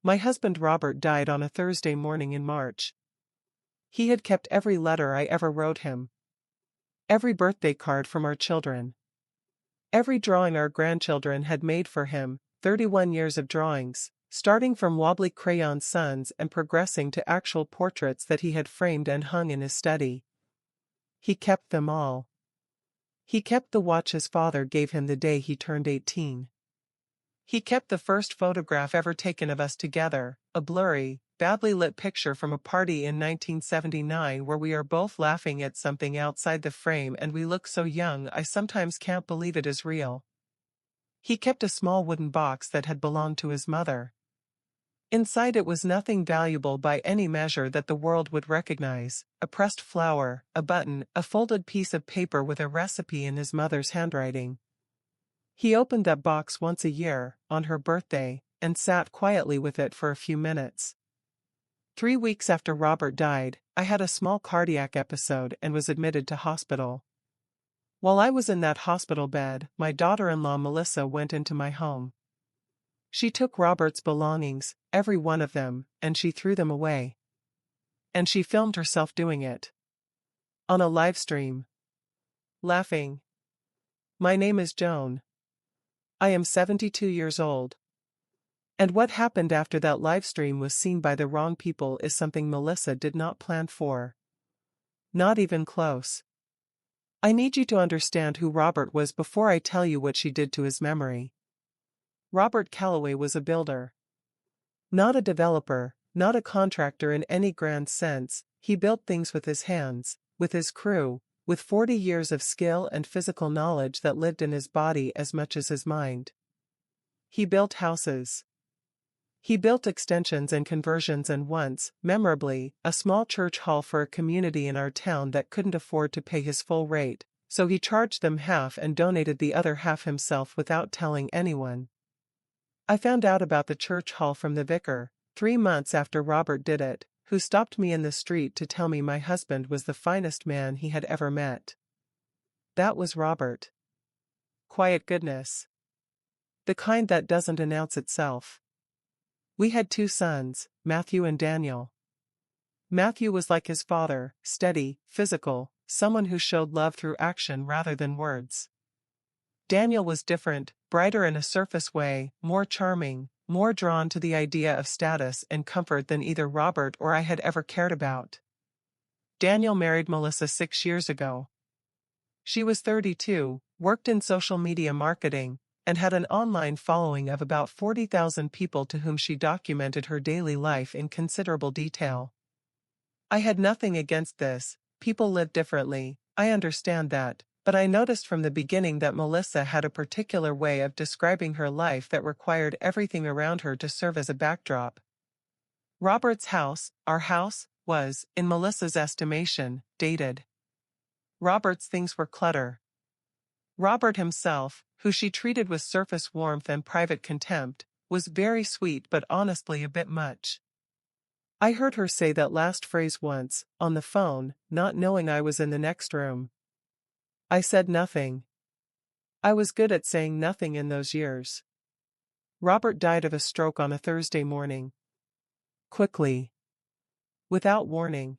My husband Robert died on a Thursday morning in March. He had kept every letter I ever wrote him, every birthday card from our children, every drawing our grandchildren had made for him, 31 years of drawings, starting from wobbly crayon suns and progressing to actual portraits that he had framed and hung in his study. He kept them all. He kept the watch his father gave him the day he turned 18. He kept the first photograph ever taken of us together, a blurry, badly lit picture from a party in 1979 where we are both laughing at something outside the frame and we look so young I sometimes can't believe it is real. He kept a small wooden box that had belonged to his mother. Inside it was nothing valuable by any measure that the world would recognize: a pressed flower, a button, a folded piece of paper with a recipe in his mother's handwriting. He opened that box once a year, on her birthday, and sat quietly with it for a few minutes. 3 weeks after Robert died, I had a small cardiac episode and was admitted to hospital. While I was in that hospital bed, my daughter-in-law Melissa went into my home. She took Robert's belongings, every one of them, and she threw them away. And she filmed herself doing it. On a live stream. Laughing. My name is Joan. I am 72 years old. And what happened after that live stream was seen by the wrong people is something Melissa did not plan for. Not even close. I need you to understand who Robert was before I tell you what she did to his memory. Robert Calloway was a builder. Not a developer, not a contractor in any grand sense. He built things with his hands, with his crew, with 40 years of skill and physical knowledge that lived in his body as much as his mind. He built houses. He built extensions and conversions and once, memorably, a small church hall for a community in our town that couldn't afford to pay his full rate, so he charged them half and donated the other half himself without telling anyone. I found out about the church hall from the vicar, 3 months after Robert did it, who stopped me in the street to tell me my husband was the finest man he had ever met. That was Robert. Quiet goodness. The kind that doesn't announce itself. We had 2 sons, Matthew and Daniel. Matthew was like his father, steady, physical, someone who showed love through action rather than words. Daniel was different, brighter in a surface way, more charming, more drawn to the idea of status and comfort than either Robert or I had ever cared about. Daniel married Melissa 6 years ago. She was 32, worked in social media marketing, and had an online following of about 40,000 people to whom she documented her daily life in considerable detail. I had nothing against this. People live differently, I understand that, but I noticed from the beginning that Melissa had a particular way of describing her life that required everything around her to serve as a backdrop. Robert's house, our house, was, in Melissa's estimation, dated. Robert's things were clutter. Robert himself, who she treated with surface warmth and private contempt, was very sweet but honestly a bit much. I heard her say that last phrase once, on the phone, not knowing I was in the next room. I said nothing. I was good at saying nothing in those years. Robert died of a stroke on a Thursday morning. Quickly. Without warning.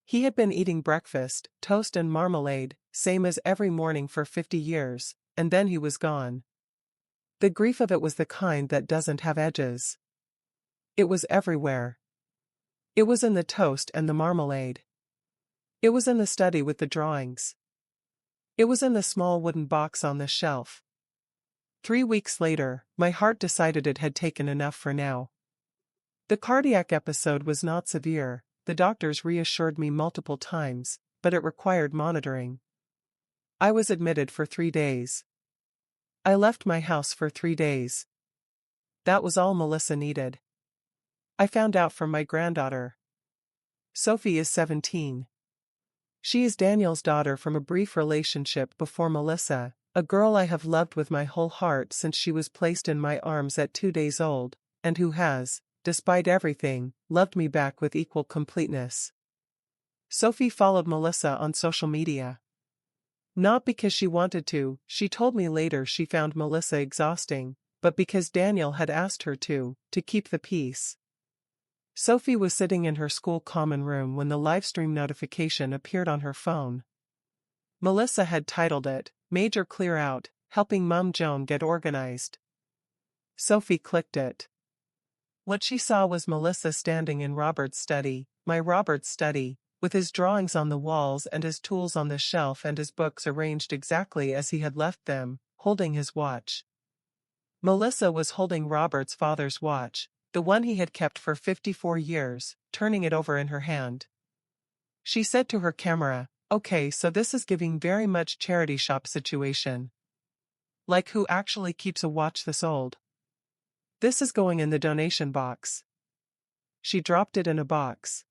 He had been eating breakfast, toast and marmalade, same as every morning for 50 years, and then he was gone. The grief of it was the kind that doesn't have edges. It was everywhere. It was in the toast and the marmalade. It was in the study with the drawings. It was in the small wooden box on the shelf. 3 weeks later, my heart decided it had taken enough for now. The cardiac episode was not severe, the doctors reassured me multiple times, but it required monitoring. I was admitted for 3 days. I left my house for 3 days. That was all Melissa needed. I found out from my granddaughter. Sophie is 17. She is Daniel's daughter from a brief relationship before Melissa, a girl I have loved with my whole heart since she was placed in my arms at 2 days old, and who has, despite everything, loved me back with equal completeness. Sophie followed Melissa on social media. Not because she wanted to, she told me later she found Melissa exhausting, but because Daniel had asked her to keep the peace. Sophie was sitting in her school common room when the livestream notification appeared on her phone. Melissa had titled it, "Major Clear Out, Helping Mum Joan Get Organized." Sophie clicked it. What she saw was Melissa standing in Robert's study, my Robert's study, with his drawings on the walls and his tools on the shelf and his books arranged exactly as he had left them, holding his watch. Melissa was holding Robert's father's watch, the one he had kept for 54 years, turning it over in her hand. She said to her camera, "Okay, so this is giving very much charity shop situation. Like who actually keeps a watch this old? This is going in the donation box." She dropped it in a box.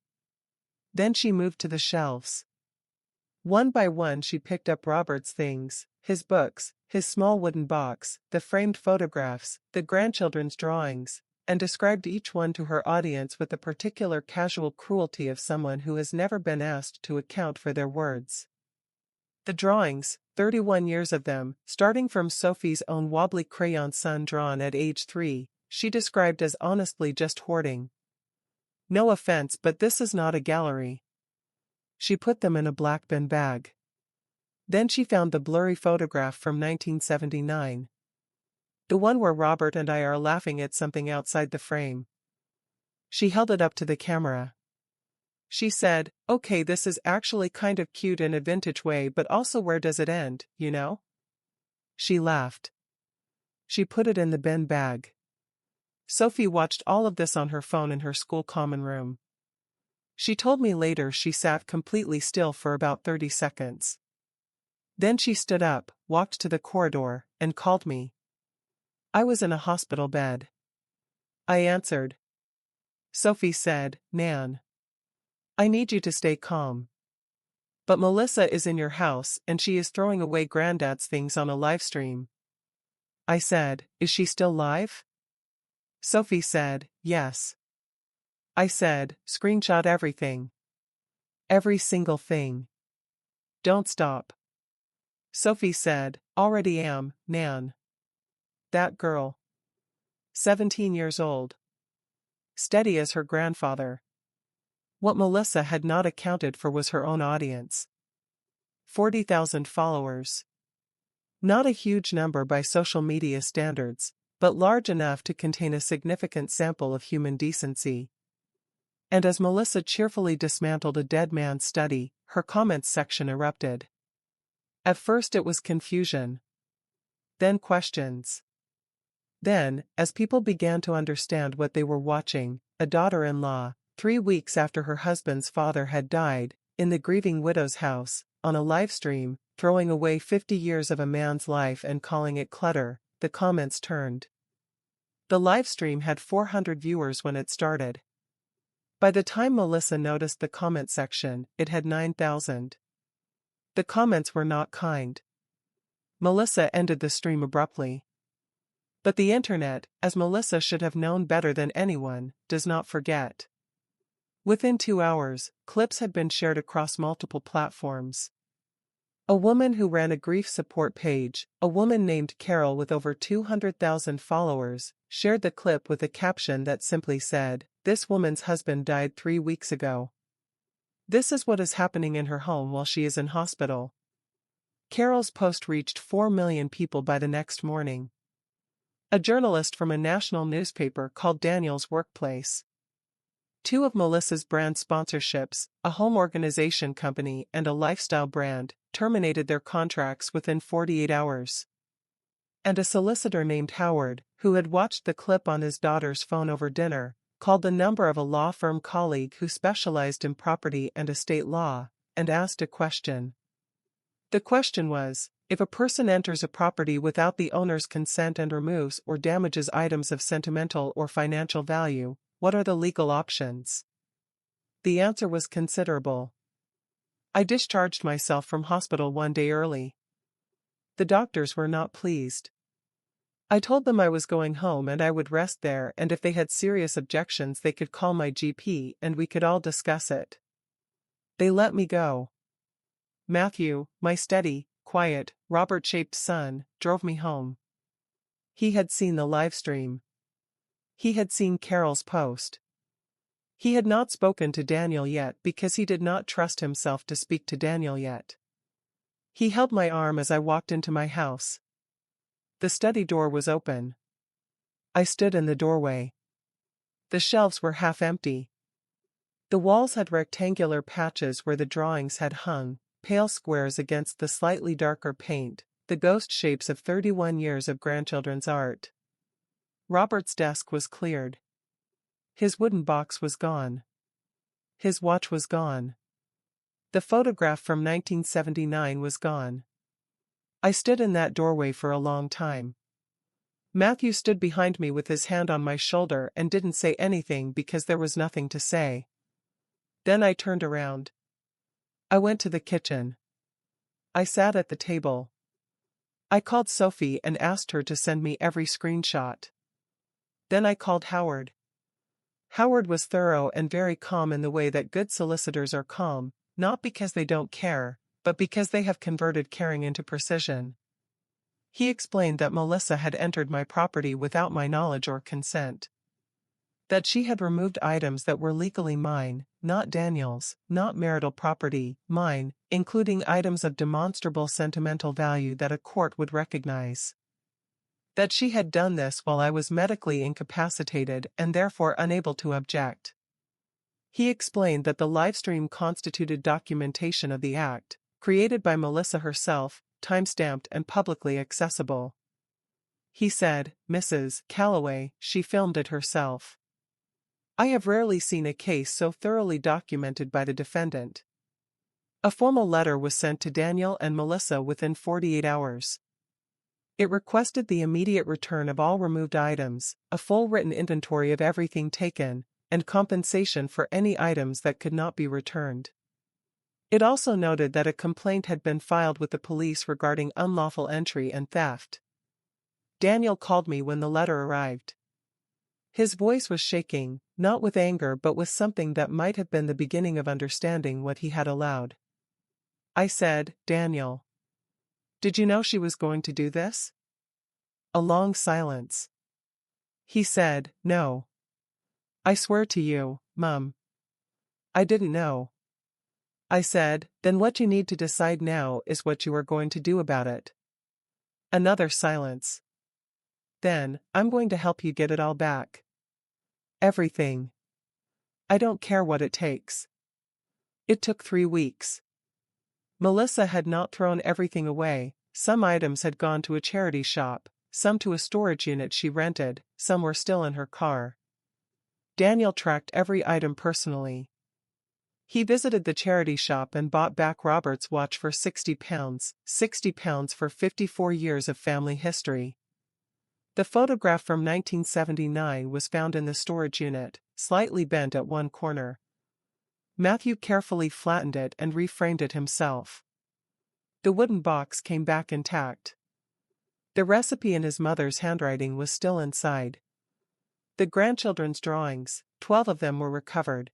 Then she moved to the shelves. One by one she picked up Robert's things, his books, his small wooden box, the framed photographs, the grandchildren's drawings, and described each one to her audience with the particular casual cruelty of someone who has never been asked to account for their words. The drawings, 31 years of them, starting from Sophie's own wobbly crayon son drawn at age 3, she described as honestly just hoarding. "No offense, but this is not a gallery." She put them in a black bin bag. Then she found the blurry photograph from 1979. The one where Robert and I are laughing at something outside the frame. She held it up to the camera. She said, "Okay, this is actually kind of cute in a vintage way, but also where does it end, you know?" She laughed. She put it in the bin bag. Sophie watched all of this on her phone in her school common room. She told me later she sat completely still for about 30 seconds. Then she stood up, walked to the corridor, and called me. I was in a hospital bed. I answered. Sophie said, "Nan, I need you to stay calm. But Melissa is in your house and she is throwing away Granddad's things on a live stream." I said, "Is she still live?" Sophie said, "Yes." I said, "Screenshot everything. Every single thing. Don't stop." Sophie said, "Already am, Nan. That girl. 17 years old. Steady as her grandfather." What Melissa had not accounted for was her own audience. 40,000 followers. Not a huge number by social media standards, but large enough to contain a significant sample of human decency. And as Melissa cheerfully dismantled a dead man's study, her comments section erupted. At first it was confusion. Then questions. Then, as people began to understand what they were watching, a daughter-in-law, 3 weeks after her husband's father had died, in the grieving widow's house, on a live stream, throwing away 50 years of a man's life and calling it clutter, the comments turned. The live stream had 400 viewers when it started. By the time Melissa noticed the comment section, it had 9,000. The comments were not kind. Melissa ended the stream abruptly. But the internet, as Melissa should have known better than anyone, does not forget. Within 2 hours, clips had been shared across multiple platforms. A woman who ran a grief support page, a woman named Carol with over 200,000 followers, shared the clip with a caption that simply said, "This woman's husband died 3 weeks ago. This is what is happening in her home while she is in hospital." Carol's post reached 4 million people by the next morning. A journalist from a national newspaper called Daniel's workplace. 2 of Melissa's brand sponsorships, a home organization company and a lifestyle brand, terminated their contracts within 48 hours. And a solicitor named Howard, who had watched the clip on his daughter's phone over dinner, called the number of a law firm colleague who specialized in property and estate law, and asked a question. The question was, if a person enters a property without the owner's consent and removes or damages items of sentimental or financial value, what are the legal options? The answer was considerable. I discharged myself from hospital one day early. The doctors were not pleased. I told them I was going home and I would rest there, and if they had serious objections they could call my GP and we could all discuss it. They let me go. Matthew, my steady, quiet, Robert-shaped son, drove me home. He had seen the live stream. He had seen Carol's post. He had not spoken to Daniel yet because he did not trust himself to speak to Daniel yet. He held my arm as I walked into my house. The study door was open. I stood in the doorway. The shelves were half empty. The walls had rectangular patches where the drawings had hung, pale squares against the slightly darker paint, the ghost shapes of 31 years of grandchildren's art. Robert's desk was cleared. His wooden box was gone. His watch was gone. The photograph from 1979 was gone. I stood in that doorway for a long time. Matthew stood behind me with his hand on my shoulder and didn't say anything because there was nothing to say. Then I turned around. I went to the kitchen. I sat at the table. I called Sophie and asked her to send me every screenshot. Then I called Howard. Howard was thorough and very calm in the way that good solicitors are calm, not because they don't care, but because they have converted caring into precision. He explained that Melissa had entered my property without my knowledge or consent. That she had removed items that were legally mine, not Daniel's, not marital property, mine, including items of demonstrable sentimental value that a court would recognize. That she had done this while I was medically incapacitated and therefore unable to object. He explained that the livestream constituted documentation of the act, created by Melissa herself, time-stamped and publicly accessible. He said, "Mrs. Calloway, she filmed it herself." I have rarely seen a case so thoroughly documented by the defendant. A formal letter was sent to Daniel and Melissa within 48 hours. It requested the immediate return of all removed items, a full written inventory of everything taken, and compensation for any items that could not be returned. It also noted that a complaint had been filed with the police regarding unlawful entry and theft. Daniel called me when the letter arrived. His voice was shaking, not with anger but with something that might have been the beginning of understanding what he had allowed. I said, "Daniel, did you know she was going to do this?" A long silence. He said, "No. I swear to you, Mum. I didn't know." I said, "Then what you need to decide now is what you are going to do about it." Another silence. "Then, I'm going to help you get it all back. Everything. I don't care what it takes." It took 3 weeks. Melissa had not thrown everything away. Some items had gone to a charity shop, some to a storage unit she rented, some were still in her car. Daniel tracked every item personally. He visited the charity shop and bought back Robert's watch for £60, £60 for 54 years of family history. The photograph from 1979 was found in the storage unit, slightly bent at one corner. Matthew carefully flattened it and reframed it himself. The wooden box came back intact. The recipe in his mother's handwriting was still inside. The grandchildren's drawings, 12 of them were recovered.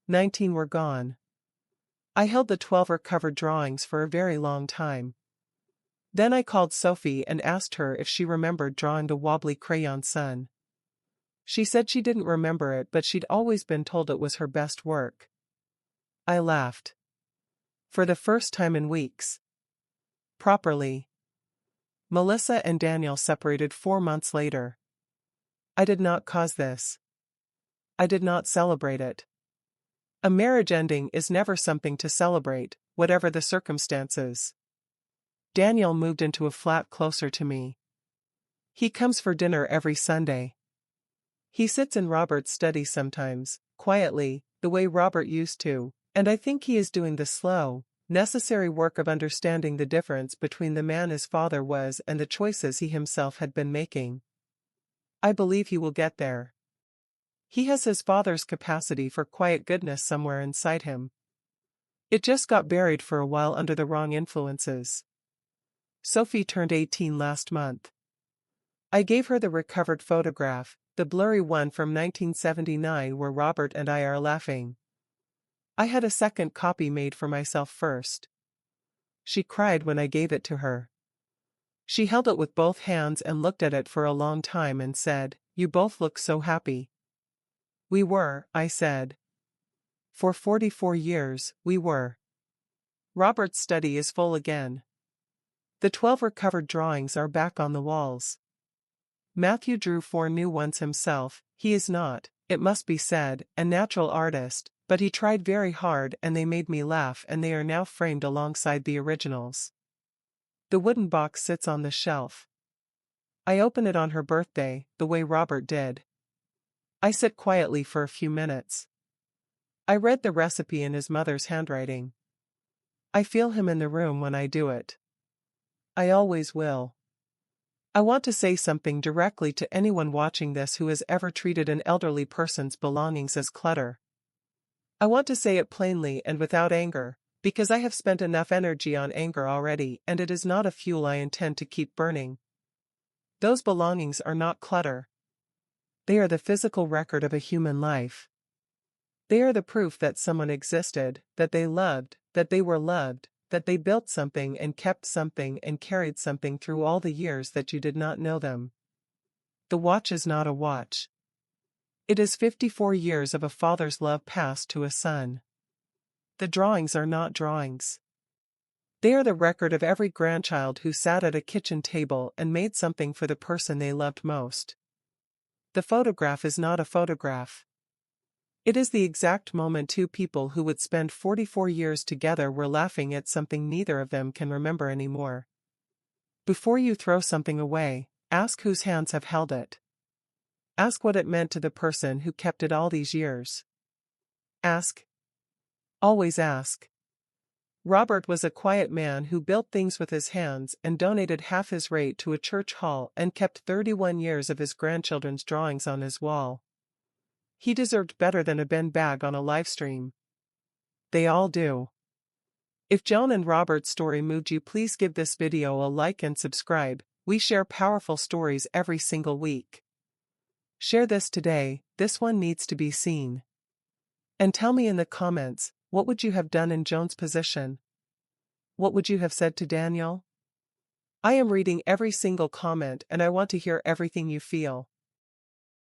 19 were gone. I held the 12 recovered drawings for a very long time. Then I called Sophie and asked her if she remembered drawing the wobbly crayon sun. She said she didn't remember it but she'd always been told it was her best work. I laughed. For the first time in weeks. Properly. Melissa and Daniel separated 4 months later. I did not cause this. I did not celebrate it. A marriage ending is never something to celebrate, whatever the circumstances. Daniel moved into a flat closer to me. He comes for dinner every Sunday. He sits in Robert's study sometimes, quietly, the way Robert used to, and I think he is doing the slow, necessary work of understanding the difference between the man his father was and the choices he himself had been making. I believe he will get there. He has his father's capacity for quiet goodness somewhere inside him. It just got buried for a while under the wrong influences. Sophie turned 18 last month. I gave her the recovered photograph, the blurry one from 1979 where Robert and I are laughing. I had a second copy made for myself first. She cried when I gave it to her. She held it with both hands and looked at it for a long time and said, "You both look so happy." "We were," I said. "For 44 years, we were." Robert's study is full again. The 12 recovered drawings are back on the walls. Matthew drew 4 new ones himself. He is not, it must be said, a natural artist, but he tried very hard and they made me laugh, and they are now framed alongside the originals. The wooden box sits on the shelf. I open it on her birthday, the way Robert did. I sit quietly for a few minutes. I read the recipe in his mother's handwriting. I feel him in the room when I do it. I always will. I want to say something directly to anyone watching this who has ever treated an elderly person's belongings as clutter. I want to say it plainly and without anger, because I have spent enough energy on anger already, and it is not a fuel I intend to keep burning. Those belongings are not clutter. They are the physical record of a human life. They are the proof that someone existed, that they loved, that they were loved, that they built something and kept something and carried something through all the years that you did not know them. The watch is not a watch. It is 54 years of a father's love passed to a son. The drawings are not drawings. They are the record of every grandchild who sat at a kitchen table and made something for the person they loved most. The photograph is not a photograph. It is the exact moment two people who would spend 44 years together were laughing at something neither of them can remember anymore. Before you throw something away, ask whose hands have held it. Ask what it meant to the person who kept it all these years. Ask. Always ask. Robert was a quiet man who built things with his hands and donated half his rate to a church hall and kept 31 years of his grandchildren's drawings on his wall. He deserved better than a bin bag on a livestream. They all do. If Joan and Robert's story moved you, please give this video a like and subscribe. We share powerful stories every single week. Share this today, this one needs to be seen. And tell me in the comments, what would you have done in Joan's position? What would you have said to Daniel? I am reading every single comment and I want to hear everything you feel.